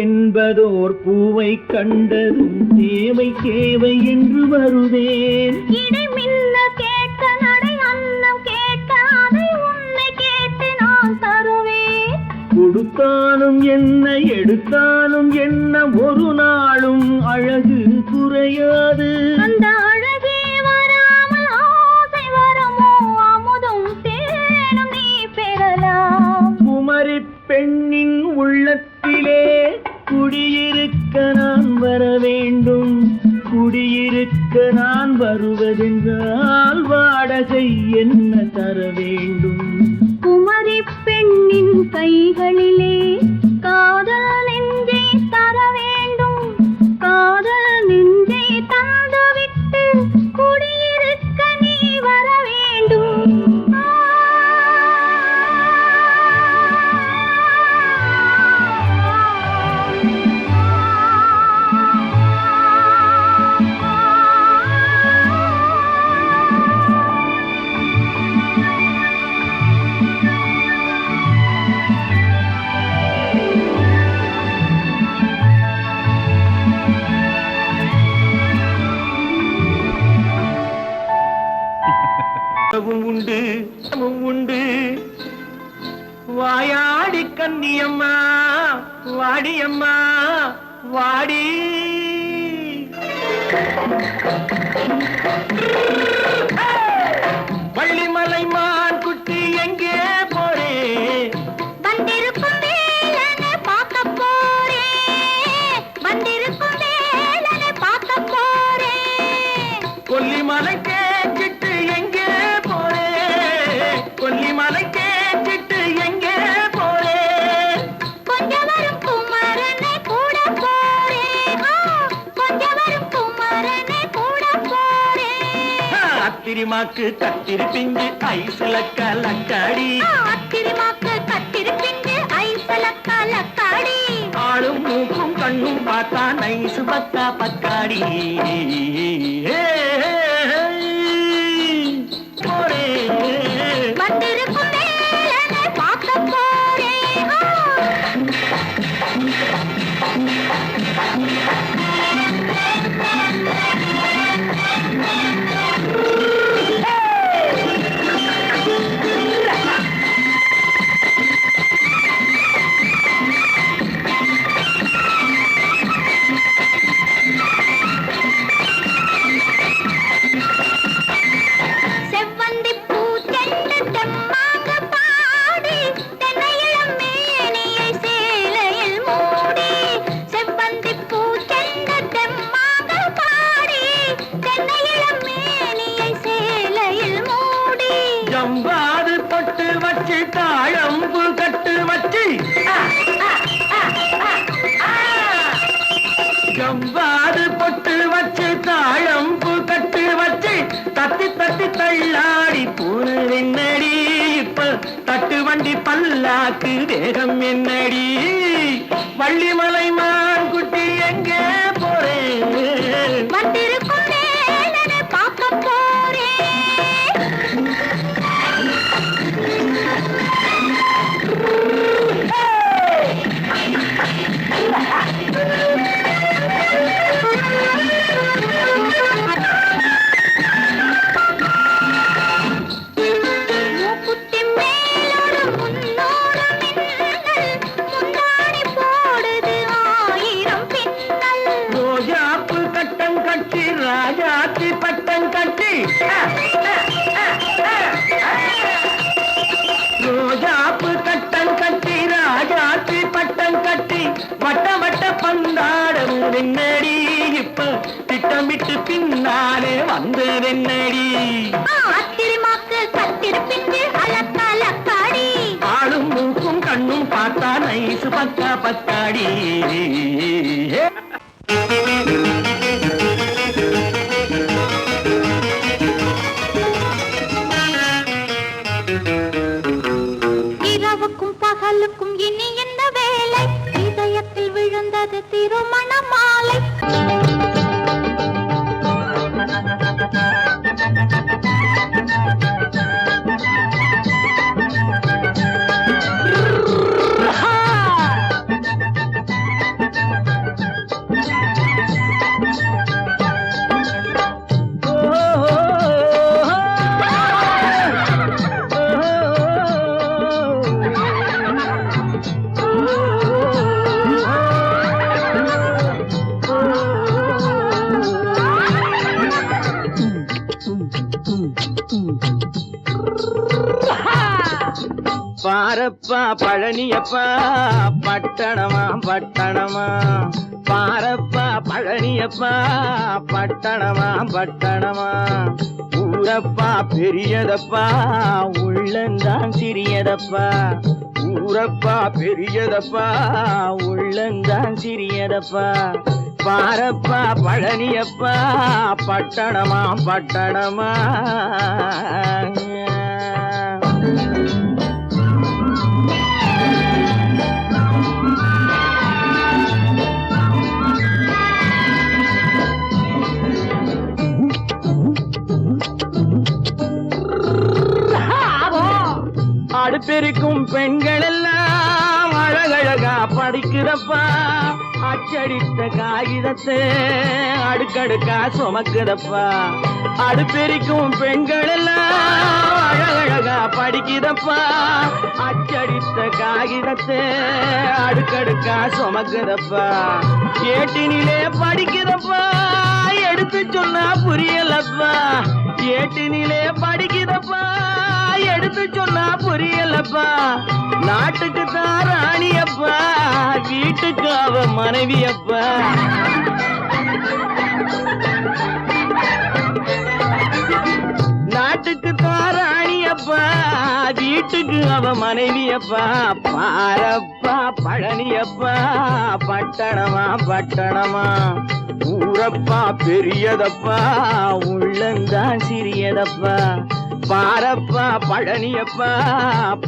என்பதோர் பூவை கண்டதும் தேவை தேவை என்று வருவேன். இடை மின்ன கேட்க நடை அன்னம் கேட்க அதை உன்னை கேட்டு நான் தருவேன். கொடுத்தாலும் என்ன எடுத்தாலும் என்ன ஒரு நாளும் அழகு குறையாது. அந்த அழகே வராமல் ஆசை வரமோ அமுதும் தேனும் நீ பெறலாம். குமரி பெண்ணின் உள்ளத்திலே குடியிருக்க நான் வர வேண்டும். குடியிருக்க நான் வருவதென்றால் வாடகை என்ன தர வேண்டும்? குமரி பெண்ணின் கைகளிலே காதல் நெஞ்சை தர வேண்டும். காதல் நெஞ்சை தந்துவிட்டு குடியிருக்க நீ வர வேண்டும். உண்டு உண்டு வாயாடி கன்னியம்மா வாடியம்மா வாடி. வள்ளிமலை மான் குட்டி எங்கே போறே? வந்திருக்கும் வேலனை பார்க்க போறேன். வந்திருக்கும் வேலனை பார்க்க போறேன். கொல்லிமலை கேட்டுட்டு எங்கே போறே? கொல்லிமலை கேட்டுட்டு எங்கே போறே? கொஞ்சம் வரும் குமரனை கூட போறேன். கொஞ்சம் வரும் குமரனை கூட போறேன். அத்திரிமாக்கு கத்திரி பிஞ்சு ஐசுல கலக்காடி. அத்திரிமாக்கு கத்திரி பிஞ்சு ஐசுல கலக்காடி. ஆளும் மூக்கும் கண்ணும் பார்த்தா நைசு பத்தா பக்காடி. வந்திருக்கும் வேலனை பார்க்க போறேன். செவ்வந்தி பூ செண்டு தெம்மாக பாடி தென்னையிளம் மேனியை சேலையில் மூடி. செவ்வந்தி பூ செண்டு தெம்மாக பாடி தென்னையிளம் மேனியை சேலையில் மூடி. ஜம்பாது பொட்டு வச்சு தாழம்பு கட்டு வச்சு. ஜம்பாது பொட்டு வச்சு தாழம்பு கட்டு வச்சு தத்தி தத்தி தள்ளாடி பூரு என்னடி. இப்ப தட்டு வண்டி பல்லாக்கு வேகம் என்னடி? வள்ளிமலை மான் குட்டி எங்கே போறேன்? வந்திருக்கும் வேலனை பார்க்க போறேன். மூக்குத்தி மேலோடு முன்னோடு மின்னல் முந்தாடி போடுது ஆயிரம் பின்னல். ரோஜாப்பு கட்டம் கட்டி ராஜாத்தி பட்டம் கட்டி. ரோஜாப்பு கட்டம் கட்டி ராஜாத்தி பட்டம் கட்டி வட்ட வட்ட பந்தாடம் என்னடி? இப்ப திட்டமிட்டு பின்னாலே வந்து என்னடி? அத்திரிமாக்கு கத்திரி பிஞ்சு அலக்காடி. ஆளும் மூக்கும் கண்ணும் பார்த்தா நைசு மனசு பக்கா பக்காடி. இரவுக்கும் பகலுக்கும் இனி என்ன வேலை, இதயத்தில் விழுந்தது திருமண மாலை. பாரப்பா பழனியப்பா பட்டணமா பட்டணமா, பாரப்பா பழனியப்பா பட்டணமா பட்டணமா, ஊரப்பா பெரியதப்பா உள்ளந்தான் சிறியதப்பா, ஊரப்பா பெரியதப்பா உள்ளந்தான் சிறியதப்பா, பாரப்பா பழனியப்பா பட்டணமா பட்டணமா. அடுப்பெருக்கும் பெண்கள் எல்லாம் அழகழகா படிக்கிறப்பா, அச்சடித்த காகிதத்தை அடுக்கடுக்கா சுமக்குதப்பா, அடுப்பெருக்கும் பெண்கள் எல்லாம் அழகழகா படிக்கிறப்பா, அச்சடித்த காகிதத்தை அடுக்கடுக்கா சுமக்குதப்பா, ஏட்டினிலே படிக்கிறப்பா எடுத்து சொன்னா புரியலப்பா, ஏட்டினிலே படிக்கிறப்பா எடுத்து சொன்னா புரியலப்பா, நாட்டுக்கு தான் ராணியப்பா வீட்டுக்கு அவ மனைவியப்பா, நாட்டுக்கு தான் ராணியப்பா வீட்டுக்கு அவ மனைவியப்பா, பாரப்பா பழனியப்பா பட்டணமா பட்டணமா, ஊரப்பா பெரியதப்பா உள்ளந்தான் சிறியதப்பா, பாரப்பா பழனியப்பா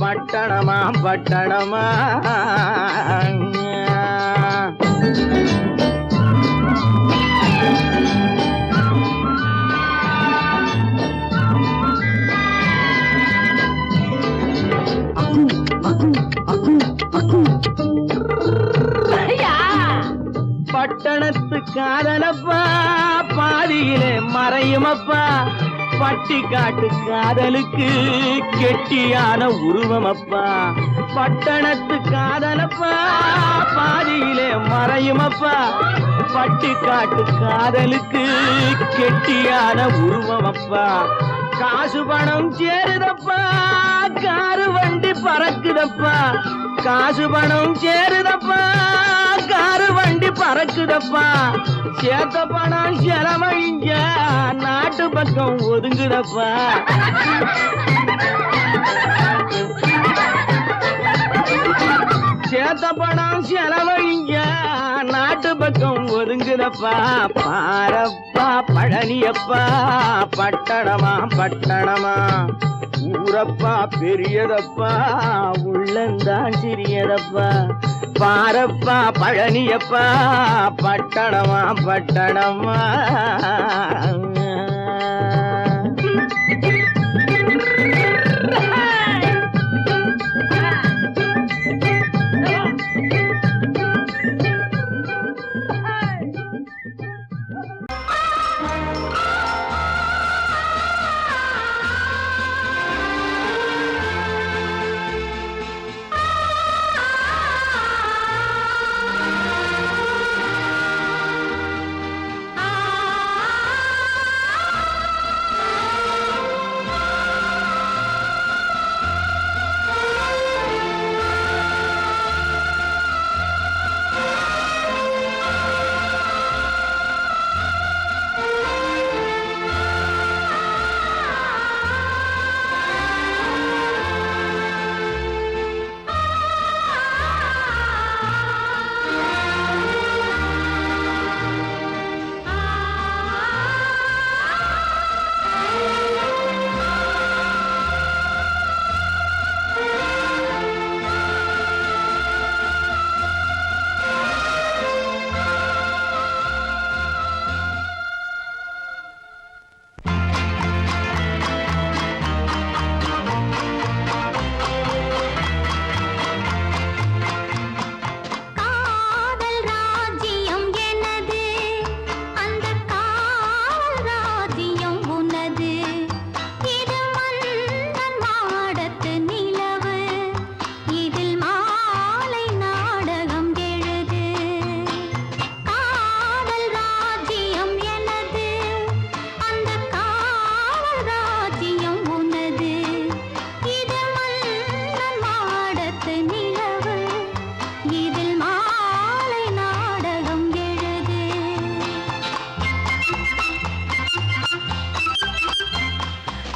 பட்டணமா பட்டணமா. பட்டணத்து காதலப்பா பாதியிலே மறையுமப்பா, பட்டி காட்டு காதலுக்கு கெட்டியான உருவமப்பா, பட்டணத்து காதலப்பா பாதியிலே மறையுமப்பா, பட்டி காட்டு காதலுக்கு கெட்டியான உருவமப்பா, காசு பணம் சேருதப்பா காரு வண்டி பறக்குதப்பா, காசு பணம் சேருதப்பா காரு வண்டி பறக்குதப்பா, சேத்த பணம் செலவழிஞ்ச நாட்டு பக்கம் ஒதுங்குதப்பா, சேத்த பணம் செலவழிஞ்ச நாட்டு பக்கம் ஒதுங்குதப்பா, பாரப்பா பழனியப்பா பட்டணமா பட்டணமா, ஊரப்பா பெரியதப்பா உள்ளந்தான் சிறியதப்பா, பாரப்பா பழனியப்பா பட்டணமா பட்டணமா.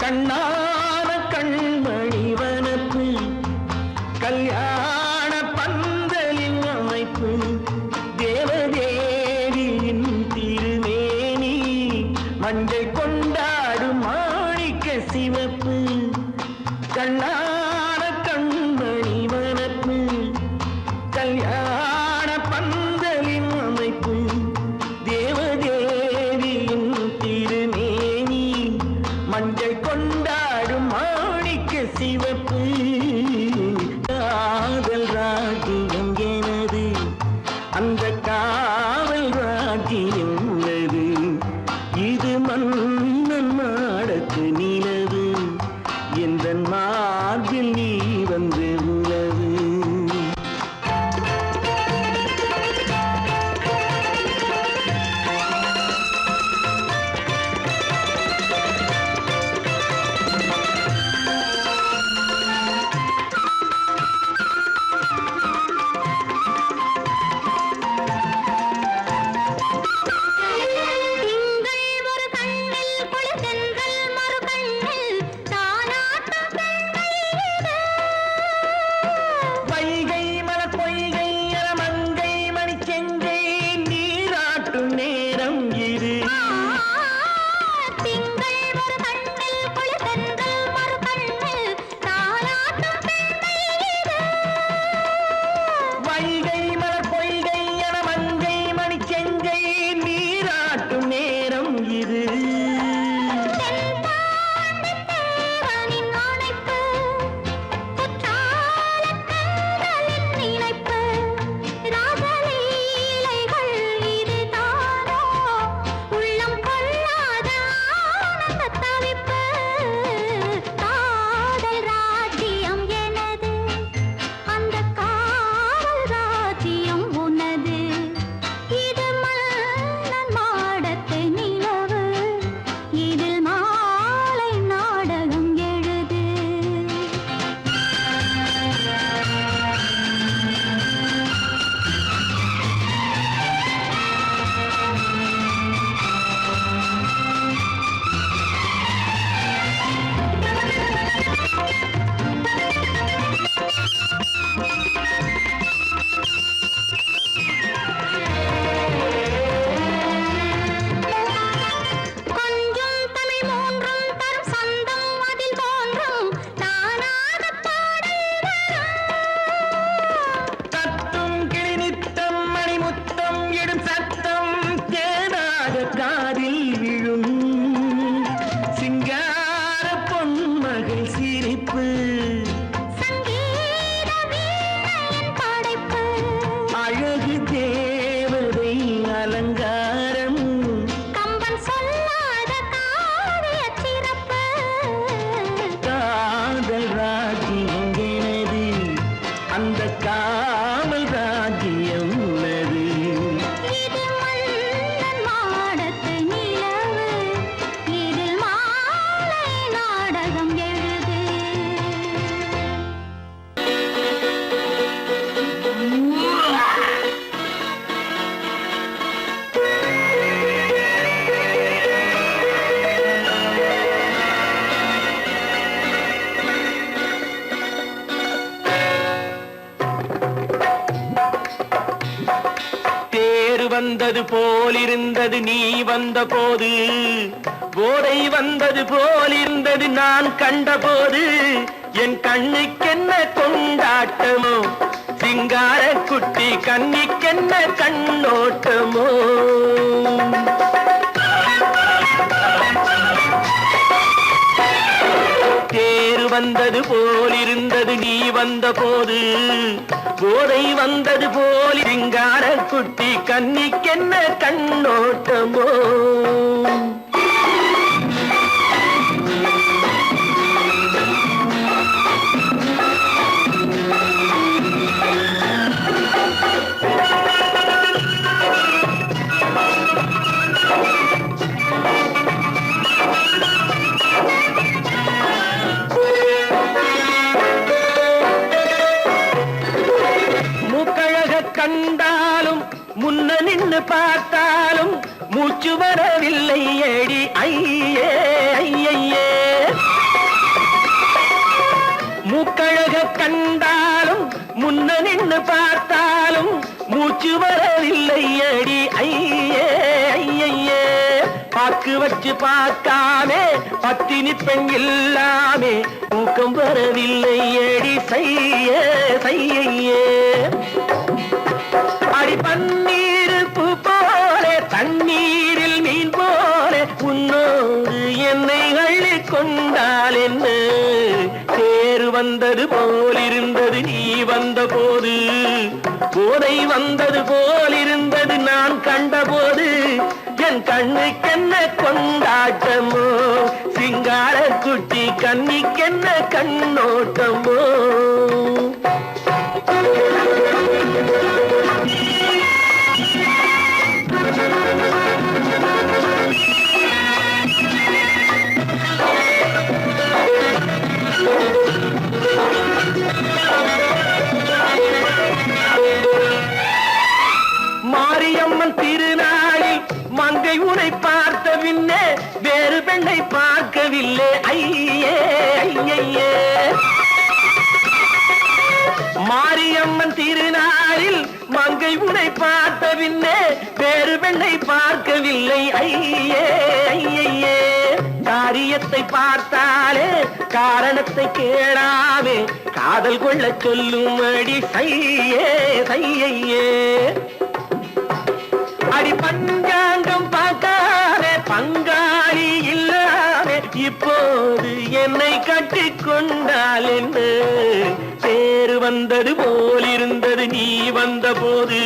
கண்ணான கண்மணி வனப்பு கல்யாண பந்தலின் அமைப்பு தேவதேவியின் திருமேனி மஞ்சள் கொண்டாடும் மாணிக்க சிவப்பு கண்ணான கண்மணி வனப்பு கல்யாண பந்தலின் அமைப்பு தேவதேவியின் திருமேனி மஞ்சள் கொண்டாடும் மாணிக்க சிவப்பு காதல் ராஜ்யம் எனது அந்த காவல் ராஜ்யம் உள்ளது இது மன்னன் மாடத்து நிலவு எந்த மார்பில் நீ வந்து உலவு வைகை மலர் பொய்கை அலமங்கை மணிச்செங்கை நீராட்டும் நேரம் இது வைகை மலர் பொய்கை அலமங்கை மணிச்செங்கை நீராட்டும் நேரம் இது காதில் விழும் சிங்கார பொன்மகள் சிரிப்பு அழகு தேவதை அலங்காரம் காதல் ராஜ்யம் எனது அந்த காவல் ராஜ்யம் உள்ளது வந்தது போலிருந்தது நீ வந்த போது போதை வந்தது போலிருந்தது நான் கண்டபோது என் கண்ணுக்கென்ன கொண்டாட்டமோ சிங்கார குட்டி கண்ணிக்கென்ன கண்ணோட்டமோ தேர் வந்தது போலிருந்தது நீ வந்த போது போதை வந்தது போல் சிங்கார குட்டி கண்ணிக்கென்ன கண்ணோட்டமோ கண்டாலும் முன்ன நின்னு பார்த்தாலும் மூச்சு வரவில்லை ஏடி ஐயே ஐயே மூக்கழக கண்டாலும் முன்ன நின்னு பார்த்தாலும் மூச்சு வரவில்லை அடி ஐயே ஐயே பாக்கு வச்சு பார்க்காமே பத்தினி பெண் இல்லாமே தூக்கம் வரவில்லை அடி செய்ய செய்யே அடி பன்னீர் பூ போல தண்ணீரில் மீன் போல உன்னோடு என்னை அள்ளி கொண்டால் என்ன தேர் வந்தது போலிருந்தது நீ வந்த போது போதை வந்தது போலிருந்தது நான் கண்டபோது என் கண்ணுக்கென்ன கொண்டாட்டமோ சிங்கார குட்டி கண்ணிக்கென்ன கண்ணோட்டமோ மாரியம்மன் திருநாளில் மங்கை உனை பார்த்த பின்னே வேறு பெண்ணை பார்க்கவில்லை ஐயே ஐயே மாரியம்மன் திருநாளில் மங்கை உனை பார்த்த பின்னே வேறு பெண்ணை பார்க்கவில்லை ஐயே ஐயே காரியத்தை பார்த்தாலே காரணத்தை கேளாமே காதல் கொள்ள சொல்லும் அடி சையே சையே அடி பஞ்சாங்கம் பார்க்காதே பங்காளி இல்லாமே இப்போது என்னை கட்டிக் கொண்டால் என்ன தேர் வந்தது போலிருந்தது நீ வந்த போது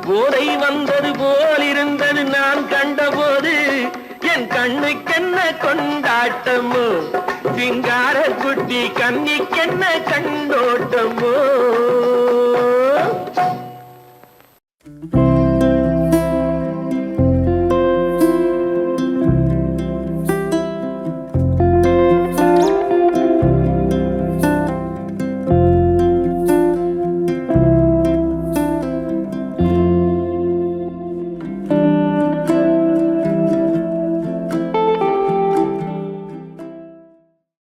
போதை வந்தது போலிருந்தது நான் கண்டபோது என் கண்ணுக்கென்ன கொண்டாட்டமோ சிங்கார குட்டி கண்ணிக்கென்ன கண்ணோட்டமோ